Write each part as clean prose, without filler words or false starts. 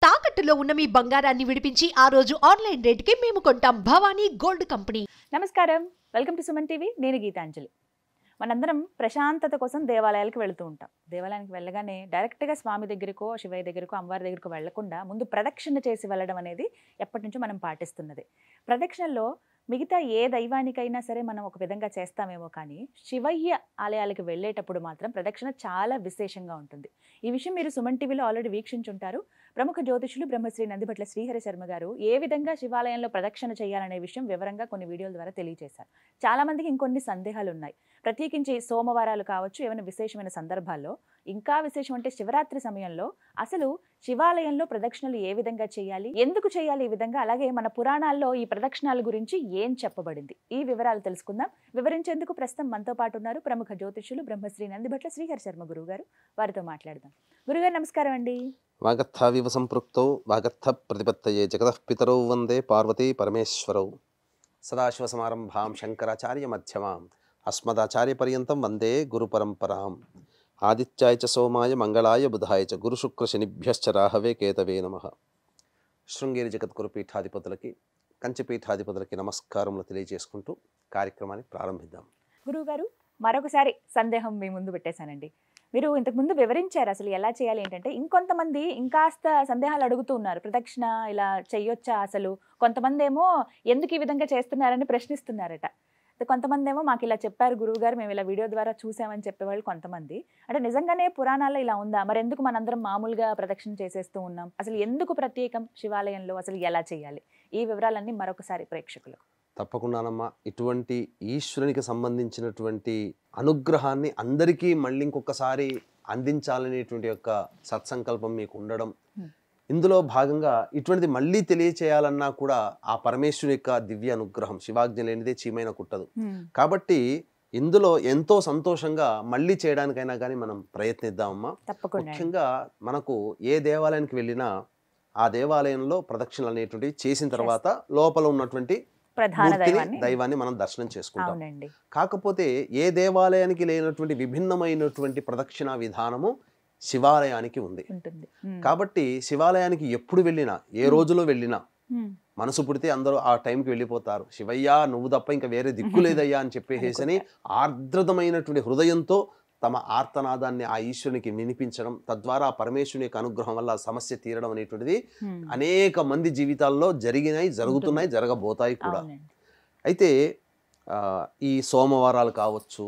తాకట్టులో ఉన్న మీ బంగారాన్ని విడిపించి ఆ రోజు ఆన్లైన్ రేటుకి మేము కొంటాం. Bhavani gold company. నమస్కారం, వెల్కమ్ టు సుమన్ టీవీ. నేను గీతాంజలి. మనందరం ప్రశాంతత కోసం దేవాలయాలకు వెళుతూ ఉంటాం. దేవాలయానికి వెళ్ళగానే డైరెక్ట్గా స్వామి దగ్గరకో, శివయ్య దగ్గరకో, అమ్మవారి దగ్గరకో వెళ్లకుండా ముందు ప్రదక్షిణ చేసి వెళ్ళడం అనేది ఎప్పటి నుంచో మనం పాటిస్తున్నది. ప్రదక్షిణలో మిగతా ఏ దైవానికైనా సరే మనం ఒక విధంగా చేస్తామేమో, కానీ శివయ్య ఆలయాలకు వెళ్ళేటప్పుడు మాత్రం ప్రదక్షిణ చాలా విశేషంగా ఉంటుంది. ఈ విషయం మీరు సుమన్ టీవీలో ఆల్రెడీ వీక్షించుంటారు. ప్రముఖ జ్యోతిషులు బ్రహ్మశ్రీ నందిభట్ల శ్రీహరి శర్మ గారు ఏ విధంగా శివాలయంలో ప్రదక్షిణ చేయాలనే విషయం వివరంగా కొన్ని వీడియోల ద్వారా తెలియజేశారు. చాలా మందికి ఇంకొన్ని సందేహాలు ఉన్నాయి. ప్రత్యేకించి సోమవారాలు కావచ్చు, ఏమైనా విశేషమైన సందర్భాల్లో, ఇంకా విశేషం అంటే శివరాత్రి సమయంలో అసలు శివాలయంలో ప్రదక్షిణలు ఏ విధంగా చేయాలి, ఎందుకు చేయాలి ఈ విధంగా, అలాగే మన పురాణాల్లో ఈ ప్రదక్షిణాల గురించి ఏం చెప్పబడింది, ఈ వివరాలు తెలుసుకుందాం. వివరించేందుకు ప్రస్తుతం మనతో పాటు ఉన్నారు ప్రముఖ జ్యోతిషులు బ్రహ్మశ్రీ నందిభట్ల శ్రీహరి శర్మ గురువు గారు. వారితో మాట్లాడదాం. గురుగారు నమస్కారం అండి. వాగర్థావివ సంపృక్తౌ వాగర్థ ప్రతిపత్తయే జగతః పితరౌ వందే పార్వతీ పరమేశ్వరౌ. సదాశివసమారంభాం శంకరాచార్య మధ్యమాం అస్మదాచార్య పర్యంతం వందే గురు పరంపరాం. ఆదిత్యాయ చ సోమాయ మంగళాయ బుధాయ చ గురుశుక్ర శనిభ్యశ్చ రాహవే కేతవే నమః. శృంగేరి జగద్గురు పీఠాధిపతులకి, కంచి పీఠాధిపతులకి నమస్కారములు తెలియజేసుకుంటూ కార్యక్రమాన్ని ప్రారంభిద్దాం. గురువుగారు, మరొకసారి సందేహం మీ ముందు పెట్టేశానండి. మీరు ఇంతకుముందు వివరించారు అసలు ఎలా చేయాలి ఏంటంటే, ఇంకొంతమంది ఇంకాస్త సందేహాలు అడుగుతూ ఉన్నారు. ప్రదక్షిణ ఇలా చెయ్యొచ్చా అసలు? కొంతమంది ఏమో ఎందుకు ఈ విధంగా చేస్తున్నారని ప్రశ్నిస్తున్నారట. కొంతమంది ఏమో మాకు ఇలా చెప్పారు గురువు గారు, మేము ఇలా వీడియో ద్వారా చూసామని చెప్పేవాళ్ళు కొంతమంది. అంటే నిజంగానే పురాణాల్లో ఇలా ఉందా? మరి ఎందుకు మనందరం మామూలుగా ప్రదక్షిణ చేసేస్తూ ఉన్నాం? అసలు ఎందుకు ప్రత్యేకం శివాలయంలో, అసలు ఎలా చేయాలి? ఈ వివరాలన్నీ మరొకసారి ప్రేక్షకులకు. తప్పకుండానమ్మా, ఇటువంటి ఈశ్వరునికి సంబంధించినటువంటి అనుగ్రహాన్ని అందరికీ మళ్ళీ ఇంకొకసారి అందించాలనేటువంటి యొక్క సత్సంకల్పం మీకు ఉండడం, ఇందులో భాగంగా ఇటువంటిది మళ్ళీ తెలియచేయాలన్నా కూడా ఆ పరమేశ్వరుని యొక్క దివ్య అనుగ్రహం, శివాజ్ఞ లేనిదే చీమైన కుట్టదు. కాబట్టి ఇందులో ఎంతో సంతోషంగా మళ్ళీ చేయడానికైనా కానీ మనం ప్రయత్నిద్దామమ్మా. ముఖ్యంగా మనకు ఏ దేవాలయానికి వెళ్ళినా ఆ దేవాలయంలో ప్రదక్షిణలు అనేటువంటివి చేసిన తర్వాత లోపల ఉన్నటువంటి దైవాన్ని మనం దర్శనం చేసుకుంటాం. కాకపోతే ఏ దేవాలయానికి లేనటువంటి విభిన్నమైనటువంటి ప్రదక్షిణ విధానము శివాలయానికి ఉంది. కాబట్టి శివాలయానికి ఎప్పుడు వెళ్ళినా, ఏ రోజులో వెళ్ళినా, మనసు పుడితే అందరూ ఆ టైంకి వెళ్ళిపోతారు. శివయ్య నువ్వు తప్ప ఇంకా వేరే దిక్కు లేదయ్యా అని చెప్పేసేసని ఆర్ద్రతమైనటువంటి హృదయంతో తమ ఆర్తనాదాన్ని ఆ ఈశ్వరునికి వినిపించడం, తద్వారా పరమేశ్వరుని యొక్క అనుగ్రహం వల్ల సమస్య తీరడం అనేటువంటిది అనేక మంది జీవితాల్లో జరిగినాయి, జరుగుతున్నాయి, జరగబోతాయి కూడా. అయితే ఈ సోమవారాలు కావచ్చు,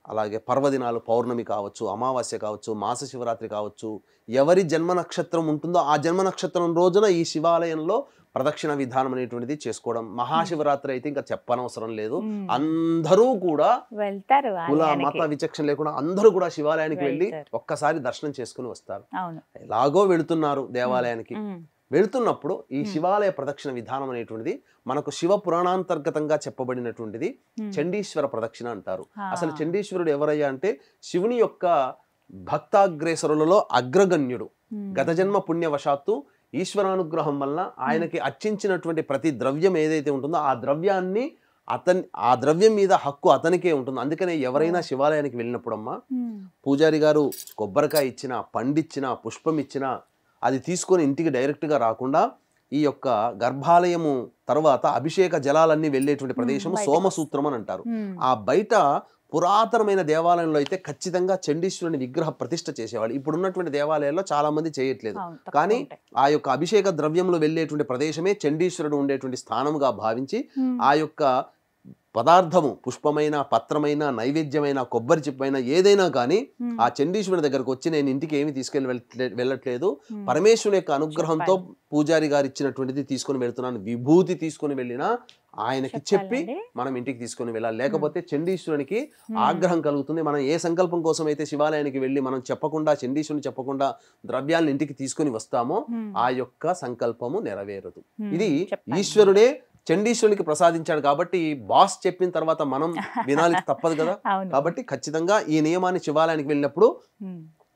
అలాగే పర్వదినాలు, పౌర్ణమి కావచ్చు, అమావాస్య కావచ్చు, మాస శివరాత్రి కావచ్చు, ఎవరి జన్మ నక్షత్రం ఉంటుందో ఆ జన్మ నక్షత్రం రోజున ఈ శివాలయంలో ప్రదక్షిణ విధానం అనేటువంటిది చేసుకోవడం. మహాశివరాత్రి అయితే ఇంకా చెప్పనవసరం లేదు. అందరూ కూడా వెళ్తారు, కుల మత విచక్షణ లేకుండా అందరూ కూడా శివాలయానికి వెళ్ళి ఒక్కసారి దర్శనం చేసుకుని వస్తారు. ఎలాగో వెళుతున్నారు దేవాలయానికి, వెళుతున్నప్పుడు ఈ శివాలయ ప్రదక్షిణ విధానం అనేటువంటిది మనకు శివ పురాణాంతర్గతంగా చెప్పబడినటువంటిది చండీశ్వర ప్రదక్షిణ అంటారు. అసలు చండీశ్వరుడు ఎవరయ్యా అంటే శివుని యొక్క భక్తాగ్రేసరులలో అగ్రగణ్యుడు. గత జన్మ పుణ్యవశాత్తు ఈశ్వరానుగ్రహం వల్ల ఆయనకి అర్చించినటువంటి ప్రతి ద్రవ్యం ఏదైతే ఉంటుందో ఆ ద్రవ్యం మీద హక్కు అతనికే ఉంటుంది. అందుకనే ఎవరైనా శివాలయానికి వెళ్ళినప్పుడమ్మా, పూజారి గారు కొబ్బరికాయ ఇచ్చినా, పండిచ్చినా, పుష్పం ఇచ్చినా అది తీసుకొని ఇంటికి డైరెక్ట్గా రాకుండా ఈ యొక్క గర్భాలయము తర్వాత అభిషేక జలాలన్నీ వెళ్ళేటువంటి ప్రదేశము సోమసూత్రం అని అంటారు. ఆ బయట పురాతనమైన దేవాలయంలో అయితే ఖచ్చితంగా చండీశ్వరుని విగ్రహ ప్రతిష్ఠ చేసేవాళ్ళు. ఇప్పుడున్నటువంటి దేవాలయాల్లో చాలా మంది చేయట్లేదు. కానీ ఆ యొక్క అభిషేక ద్రవ్యంలో వెళ్ళేటువంటి ప్రదేశమే చండీశ్వరుడు ఉండేటువంటి స్థానముగా భావించి ఆ యొక్క పదార్థము, పుష్పమైన, పత్రమైన, నైవేద్యమైన, కొబ్బరి చిప్పైన ఏదైనా కానీ ఆ చండీశ్వరుని దగ్గరకు వచ్చి నేను ఇంటికి ఏమి తీసుకెళ్ళి వెళ్ళట్లేదు, పరమేశ్వరుని యొక్క అనుగ్రహంతో పూజారి గారు ఇచ్చినటువంటిది తీసుకొని వెళ్తున్నాను, విభూతి తీసుకొని వెళ్ళినా ఆయనకి చెప్పి మనం ఇంటికి తీసుకొని వెళ్ళాలి. లేకపోతే చండీశ్వరునికి ఆగ్రహం కలుగుతుంది. మనం ఏ సంకల్పం కోసం అయితే శివాలయానికి వెళ్ళి మనం చెప్పకుండా, చండీశ్వరుని చెప్పకుండా ద్రవ్యాలను ఇంటికి తీసుకొని వస్తామో ఆ యొక్క సంకల్పము నెరవేరదు. ఇది ఈశ్వరుడే చండీశ్వరునికి ప్రసాదించాడు కాబట్టి బాస్ చెప్పిన తర్వాత మనం వినాలి, తప్పదు కదా. కాబట్టి ఖచ్చితంగా ఈ నియమాన్ని శివాలయానికి వెళ్ళినప్పుడు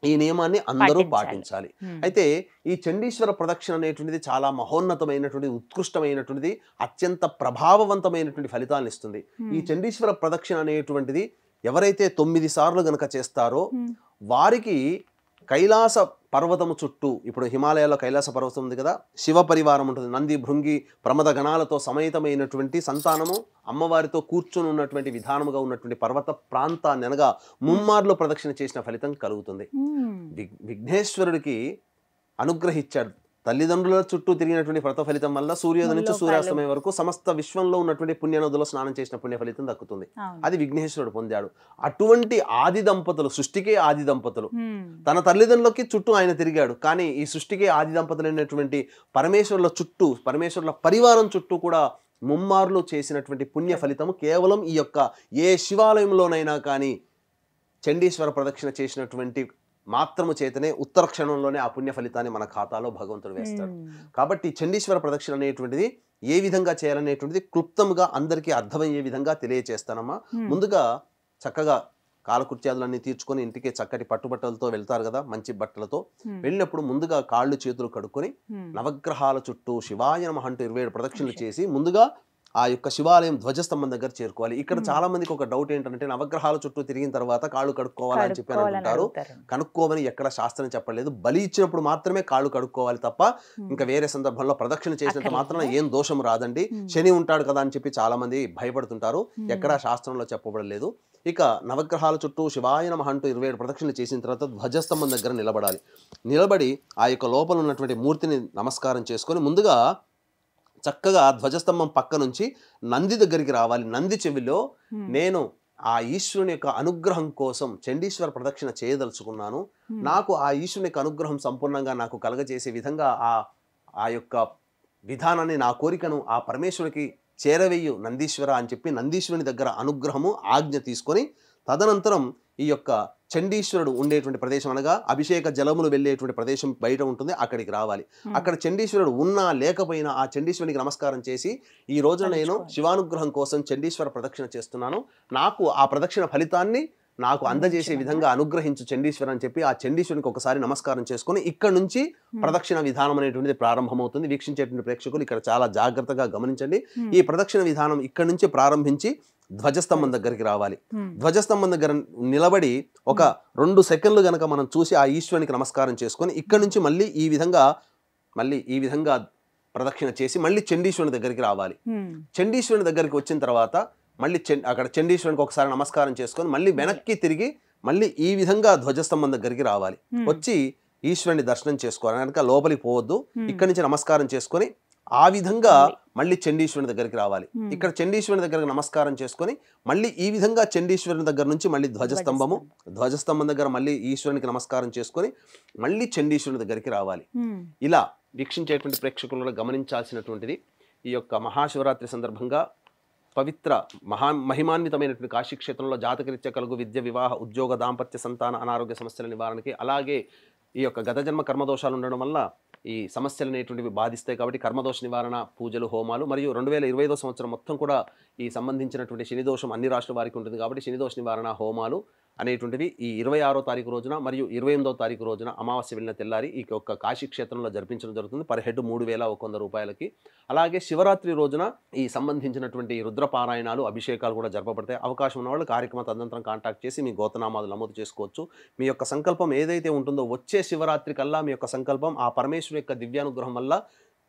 ఈ నియమాన్ని అందరూ పాటించాలి. అయితే ఈ చండీశ్వర ప్రదక్షిణ అనేటువంటిది చాలా మహోన్నతమైనటువంటి, ఉత్కృష్టమైనటువంటిది, అత్యంత ప్రభావవంతమైనటువంటి ఫలితాలను ఇస్తుంది. ఈ చండీశ్వర ప్రదక్షిణ అనేటువంటిది ఎవరైతే 9 సార్లు గనక చేస్తారో వారికి కైలాస పర్వతము చుట్టూ, ఇప్పుడు హిమాలయాల్లో కైలాస పర్వతం ఉంది కదా, శివ పరివారం ఉంటుంది, నంది భృంగి ప్రమద గణాలతో సమేతమైనటువంటి సంతానము అమ్మవారితో కూర్చొని ఉన్నటువంటి విధానముగా ఉన్నటువంటి పర్వత ప్రాంతాన్ని అనగా ముమ్మార్లు ప్రదక్షిణ చేసిన ఫలితం కలుగుతుంది. విఘ్నేశ్వరుడికి అనుగ్రహించాడు. తల్లిదండ్రుల చుట్టూ తిరిగినటువంటి వ్రత ఫలితం వల్ల సూర్యోదయం నుంచి సూర్యాస్తమయం వరకు సమస్త విశ్వంలో ఉన్నటువంటి పుణ్యనదులో స్నానం చేసిన పుణ్య ఫలితం దక్కుతుంది. అది విఘ్నేశ్వరుడు పొందాడు. అటువంటి ఆది దంపతులు, సృష్టికే ఆది దంపతులు, తన తల్లిదండ్రులకి చుట్టూ ఆయన తిరిగాడు. కానీ ఈ సృష్టికే ఆది దంపతులు అయినటువంటి పరమేశ్వరుల చుట్టూ, పరమేశ్వరుల పరివారం చుట్టూ కూడా ముమ్మార్లు చేసినటువంటి పుణ్య ఫలితము కేవలం ఈ యొక్క ఏ శివాలయంలోనైనా కానీ చండీశ్వర ప్రదక్షిణ చేసినటువంటి మాత్రము చేతనే ఉత్తర క్షణంలోనే ఆ పుణ్య ఫలితాన్ని మన ఖాతాలో భగవంతుడు వేస్తాడు. కాబట్టి చండీశ్వర ప్రదక్షిణ అనేటువంటిది ఏ విధంగా చేయాలనేటువంటిది క్లుప్తంగా అందరికీ అర్థమయ్యే విధంగా తెలియచేస్తానమ్మా. ముందుగా చక్కగా కాలకృత్యాదులన్నీ తీర్చుకొని ఇంటికి చక్కటి పట్టుబట్టలతో వెళ్తారు కదా, మంచి బట్టలతో. వెళ్ళినప్పుడు ముందుగా కాళ్ళు చేతులు కడుక్కొని నవగ్రహాల చుట్టూ శివాయ నమః అంటూ 27 ప్రదక్షిణలు చేసి ముందుగా ఆ యొక్క శివాలయం ధ్వజస్తంభం దగ్గర చేరుకోవాలి. ఇక్కడ చాలా మందికి ఒక డౌట్ ఏంటంటే నవగ్రహాల చుట్టూ తిరిగిన తర్వాత కాళ్ళు కడుక్కోవాలని చెప్పి అనుకుంటారు. కనుక్కోమని ఎక్కడ శాస్త్రం చెప్పలేదు. బలి ఇచ్చినప్పుడు మాత్రమే కాళ్ళు కడుక్కోవాలి తప్ప ఇంకా వేరే సందర్భంలో ప్రదక్షిణ చేసినంత మాత్రం ఏం దోషం రాదండి. శని ఉంటాడు కదా అని చెప్పి చాలా మంది భయపడుతుంటారు. ఎక్కడా శాస్త్రంలో చెప్పబడలేదు. ఇక నవగ్రహాల చుట్టూ శివాయ నమః అంటూ 27 ప్రదక్షిణలు చేసిన తర్వాత ధ్వజస్తంభం దగ్గర నిలబడాలి. నిలబడి ఆ యొక్క లోపల ఉన్నటువంటి మూర్తిని నమస్కారం చేసుకొని ముందుగా చక్కగా ధ్వజస్తంభం పక్క నుంచి నంది దగ్గరికి రావాలి. నంది చెవిలో నేను ఆ ఈశ్వరుని యొక్క అనుగ్రహం కోసం చండీశ్వర ప్రదక్షిణ చేయదలుచుకున్నాను, నాకు ఆ ఈశ్వరుని యొక్క అనుగ్రహం సంపూర్ణంగా నాకు కలగజేసే విధంగా ఆ యొక్క విధానాన్ని, నా కోరికను ఆ పరమేశ్వరునికి చేరవేయు నందీశ్వర అని చెప్పి నందీశ్వరుని దగ్గర అనుగ్రహము ఆజ్ఞ తీసుకొని తదనంతరం ఈ యొక్క చండీశ్వరుడు ఉండేటువంటి ప్రదేశం అనగా అభిషేక జలములు వెళ్ళేటువంటి ప్రదేశం బయట ఉంటుంది, అక్కడికి రావాలి. అక్కడ చండీశ్వరుడు ఉన్నా లేకపోయినా ఆ చండీశ్వరునికి నమస్కారం చేసి ఈ రోజున నేను శివానుగ్రహం కోసం చండీశ్వర ప్రదక్షిణ చేస్తున్నాను, నాకు ఆ ప్రదక్షిణ ఫలితాన్ని నాకు అందజేసే విధంగా అనుగ్రహించు చండీశ్వర అని చెప్పి ఆ చండీశ్వరునికి ఒకసారి నమస్కారం చేసుకొని ఇక్కడ నుంచి ప్రదక్షిణ విధానం అనేటువంటిది ప్రారంభమవుతుంది. వీక్షించేటువంటి ప్రేక్షకులు ఇక్కడ చాలా జాగ్రత్తగా గమనించండి. ఈ ప్రదక్షిణ విధానం ఇక్కడ నుంచి ప్రారంభించి ధ్వజస్తంభం దగ్గరికి రావాలి. ధ్వజస్తంభం దగ్గర నిలబడి ఒక 2 సెకండ్లు గనక మనం చూసి ఆ ఈశ్వరునికి నమస్కారం చేసుకొని ఇక్కడ నుంచి మళ్ళీ ఈ విధంగా ప్రదక్షిణ చేసి మళ్ళీ చండీశ్వరుని దగ్గరికి రావాలి. చండీశ్వరుని దగ్గరికి వచ్చిన తర్వాత మళ్ళీ అక్కడ చండీశ్వరునికి ఒకసారి నమస్కారం చేసుకొని మళ్ళీ వెనక్కి తిరిగి మళ్ళీ ఈ విధంగా ధ్వజస్తంభం దగ్గరికి రావాలి. వచ్చి ఈశ్వరుని దర్శనం చేసుకోవాలి. కనుక లోపలికి పోవద్దు, ఇక్కడి నుంచి నమస్కారం చేసుకొని ఆ విధంగా మళ్ళీ చండీశ్వరుని దగ్గరికి రావాలి. ఇక్కడ చండీశ్వరుని దగ్గర నమస్కారం చేసుకొని మళ్ళీ ఈ విధంగా చండీశ్వరుని దగ్గర నుంచి మళ్ళీ ధ్వజస్తంభం దగ్గర మళ్ళీ ఈశ్వరునికి నమస్కారం చేసుకొని మళ్ళీ చండీశ్వరుని దగ్గరికి రావాలి. ఇలా వీక్షించేటువంటి ప్రేక్షకులను గమనించాల్సినటువంటిది ఈ యొక్క మహాశివరాత్రి సందర్భంగా పవిత్ర మహిమాన్వితమైనటువంటి కాశీక్షేత్రంలో జాతకరీత్యా కలుగు విద్య, వివాహ, ఉద్యోగ, దాంపత్య, సంతాన, అనారోగ్య సమస్యల నివారణకి, అలాగే ఈ యొక్క గత జన్మ కర్మదోషాలు ఉండడం వల్ల ఈ సమస్యలు అనేటువంటివి బాధిస్తాయి. కాబట్టి కర్మదోష నివారణ పూజలు, హోమాలు, మరియు 2025వ సంవత్సరం మొత్తం కూడా ఈ సంబంధించినటువంటి శనిదోషం అన్ని రాష్ట్రాల వారికి ఉంటుంది. కాబట్టి శనిదోష నివారణ హోమాలు అనేటువంటివి ఈ 26వ తారీఖు రోజున మరియు 28వ తారీఖు రోజున అమావాస్య వెళ్ళిన తెల్లారి ఈ యొక్క కాశీ క్షేత్రంలో జరిపించడం జరుగుతుంది. పర్ హెడ్ 3,100 రూపాయలకి. అలాగే శివరాత్రి రోజున ఈ సంబంధించినటువంటి రుద్రపారాయణాలు, అభిషేకాలు కూడా జరపబడతాయి. అవకాశం ఉన్న వాళ్ళు కార్యక్రమ తదనంతరం కాంటాక్ట్ చేసి మీ గోతనామాలు నమోదు చేసుకోవచ్చు. మీ యొక్క సంకల్పం ఏదైతే ఉంటుందో వచ్చే శివరాత్రి కల్లా మీ యొక్క సంకల్పం ఆ పరమేశ్వరు యొక్క దివ్యానుగ్రహం వల్ల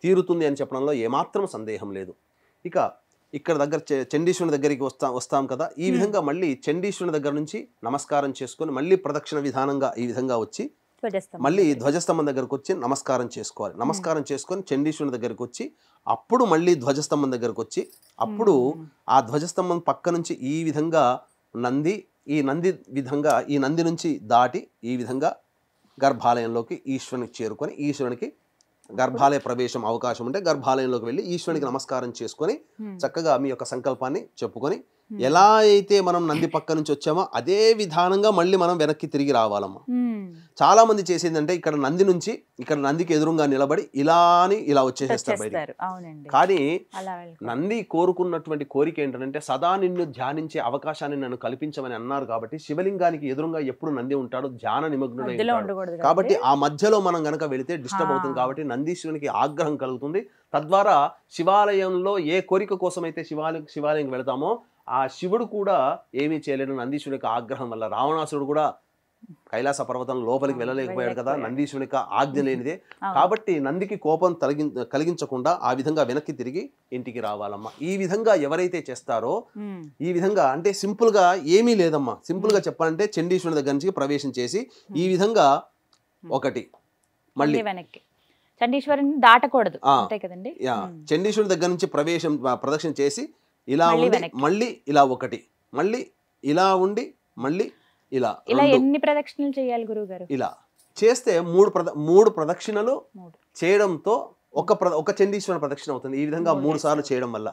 తీరుతుంది అని చెప్పడంలో ఏమాత్రం సందేహం లేదు. ఇక ఇక్కడ దగ్గర చండీశ్వరుని దగ్గరికి వస్తాం కదా, ఈ విధంగా మళ్ళీ చండీశ్వరుని దగ్గర నుంచి నమస్కారం చేసుకొని మళ్ళీ ప్రదక్షిణ విధానంగా ఈ విధంగా వచ్చి మళ్ళీ ధ్వజస్తంభం దగ్గరకు వచ్చి నమస్కారం చేసుకోవాలి. నమస్కారం చేసుకొని చండీశ్వరుని దగ్గరకు వచ్చి అప్పుడు మళ్ళీ ధ్వజస్తంభం దగ్గరకు వచ్చి అప్పుడు ఆ ధ్వజస్తంభం పక్క నుంచి ఈ విధంగా ఈ నంది నుంచి దాటి ఈ విధంగా గర్భాలయంలోకి ఈశ్వరునికి చేరుకొని ఈశ్వరునికి గర్భాలయ ప్రవేశం అవకాశం ఉంటే గర్భాలయంలోకి వెళ్ళి ఈశ్వరునికి నమస్కారం చేసుకొని చక్కగా మీ యొక్క సంకల్పాన్ని చెప్పుకొని ఎలా అయితే మనం నంది పక్క నుంచి వచ్చామో అదే విధానంగా మళ్ళీ మనం వెనక్కి తిరిగి రావాలమ్మా. చాలా మంది చేసేదంటే ఇక్కడ నందికి ఎదురుగా నిలబడి ఇలా వచ్చేసేస్తారు బయట. కానీ నంది కోరుకున్నటువంటి కోరిక ఏంటంటే సదా నిన్ను ధ్యానించే అవకాశాన్ని నన్ను కల్పించమని అన్నారు. కాబట్టి శివలింగానికి ఎదురుగా ఎప్పుడు నంది ఉంటాడు, ధ్యాన నిమగ్నుడై ఉంటాడు. కాబట్టి ఆ మధ్యలో మనం గనక వెళితే డిస్టర్బ్ అవుతుంది. కాబట్టి నందీశ్వరునికి ఆగ్రహం కలుగుతుంది. తద్వారా శివాలయంలో ఏ కోరిక కోసం అయితే శివాలయంకి వెళతామో ఆ శివుడు కూడా ఏమీ చేయలేడు. నందీశ్వరుడి యొక్క ఆగ్రహం వల్ల రావణాసురుడు కూడా కైలాస పర్వతం లోపలికి వెళ్ళలేకపోయాడు కదా, నందీశ్వరునికి ఆజ్ఞ లేనిదే. అవును. కాబట్టి నందికి కోపం కలిగించకుండా ఆ విధంగా వెనక్కి తిరిగి ఇంటికి రావాలమ్మా. ఈ విధంగా ఎవరైతే చేస్తారో, ఈ విధంగా అంటే సింపుల్ గా ఏమీ లేదమ్మా. సింపుల్ గా చెప్పాలంటే చండీశ్వరుని దగ్గర నుంచి ప్రవేశం చేసి ఈ విధంగా ఒకటి మళ్ళీ వెనక్కి చండీశ్వరిని దాటకూడదు అంతే కదండి. చండీశ్వరుని దగ్గర నుంచి ప్రదక్షిణ చేసి ఇలా మళ్ళీ ఉండి వెనక్కి. మళ్ళీ ఇలా ఒకటి, మళ్ళీ ఇలా ఉండి మళ్ళీ ఇలా ఇలా రెండు, ఎన్ని ప్రదక్షిణలు చేయాలి గురువు గారు? ఇలా చేస్తే మూడు ప్రదక్షిణలు 3. చేయడంతో ఒక చండీశ్వర ప్రదక్షిణ అవుతుంది. ఈ విధంగా 3 సార్లు చేయడం వల్ల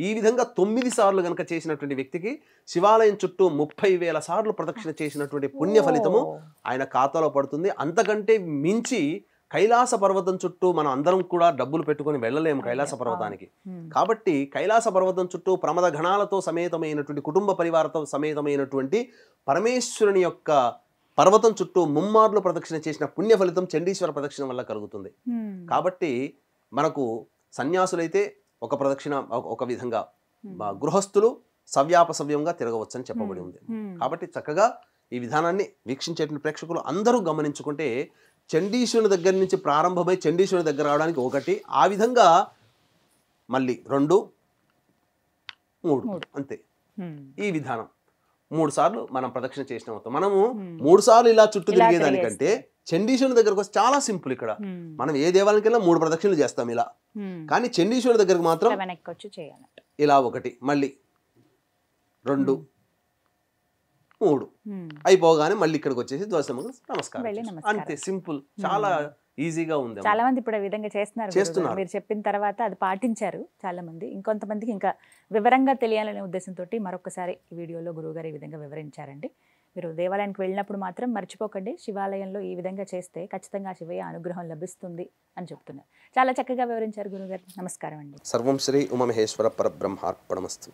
ఈ విధంగా 9 సార్లు గనక చేసినటువంటి వ్యక్తికి శివాలయం చుట్టూ 30,000 సార్లు ప్రదక్షిణ చేసినటువంటి పుణ్య ఫలితము ఆయన ఖాతాలో పడుతుంది. అంతకంటే మించి కైలాస పర్వతం చుట్టూ మనం అందరం కూడా డబ్బులు పెట్టుకొని వెళ్ళలేము కైలాస పర్వతానికి. కాబట్టి కైలాస పర్వతం చుట్టూ ప్రమద గణాలతో సమేతమైనటువంటి కుటుంబ పరివారతో సమేతమైనటువంటి పరమేశ్వరుని యొక్క పర్వతం చుట్టూ ముమ్మార్లు ప్రదక్షిణ చేసిన పుణ్య ఫలితం చండీశ్వర ప్రదక్షిణ వల్ల కలుగుతుంది. కాబట్టి మనకు సన్యాసులైతే ఒక ప్రదక్షిణ ఒక విధంగా, గృహస్థులు సవ్యాపసవ్యంగా తిరగవచ్చని చెప్పబడి ఉంది. కాబట్టి చక్కగా ఈ విధానాన్ని వీక్షించేటువంటి ప్రేక్షకులు అందరూ గమనించుకుంటే చండీశ్వరుని దగ్గర నుంచి ప్రారంభమై చండీశ్వరుని దగ్గర రావడానికి ఒకటి, ఆ విధంగా మళ్ళీ 2, 3 అంతే. ఈ విధానం 3 సార్లు మనం ప్రదక్షిణ చేసిన అవుతాం. మనము 3 సార్లు ఇలా చుట్టూ తిరిగేదానికంటే చండీశ్వరుని దగ్గరకు వస్తే చాలా సింపుల్. ఇక్కడ మనం ఏ దేవాలయానికైనా 3 ప్రదక్షిణలు చేస్తాం ఇలా, కానీ చండీశ్వరుని దగ్గరకు మాత్రం వెనక్కి వచ్చి చేయాలి. ఇలా ఒకటి, మళ్ళీ 2, 3 అయిపోగానే మళ్ళీ ఇక్కడికి వచ్చేసి ధ్వజస్తంభం నమస్కారం. అంతే సింపుల్, చాలా ఈజీగా ఉంది. చాలా మంది ఇప్పుడు ఆ విధంగా చేస్తున్నారు. మీరు చెప్పిన తర్వాత అది పాటించారు చాలా మంది. ఇంకొంతమందికి ఇంకా వివరంగా తెలియాలనే ఉద్దేశంతో మరొకసారి ఈ వీడియోలో గురువుగారు ఈ విధంగా వివరించారండి. మీరు దేవాలయానికి వెళ్ళినప్పుడు మాత్రం మర్చిపోకండి, శివాలయంలో ఈ విధంగా చేస్తే ఖచ్చితంగా శివయ్య అనుగ్రహం లభిస్తుంది అని చెప్తున్నారు. చాలా చక్కగా వివరించారు గురువుగారు. నమస్కారం అండి. సర్వం శ్రీ ఉమామహేశ్వర పరబ్రహ్మార్పణమస్తు.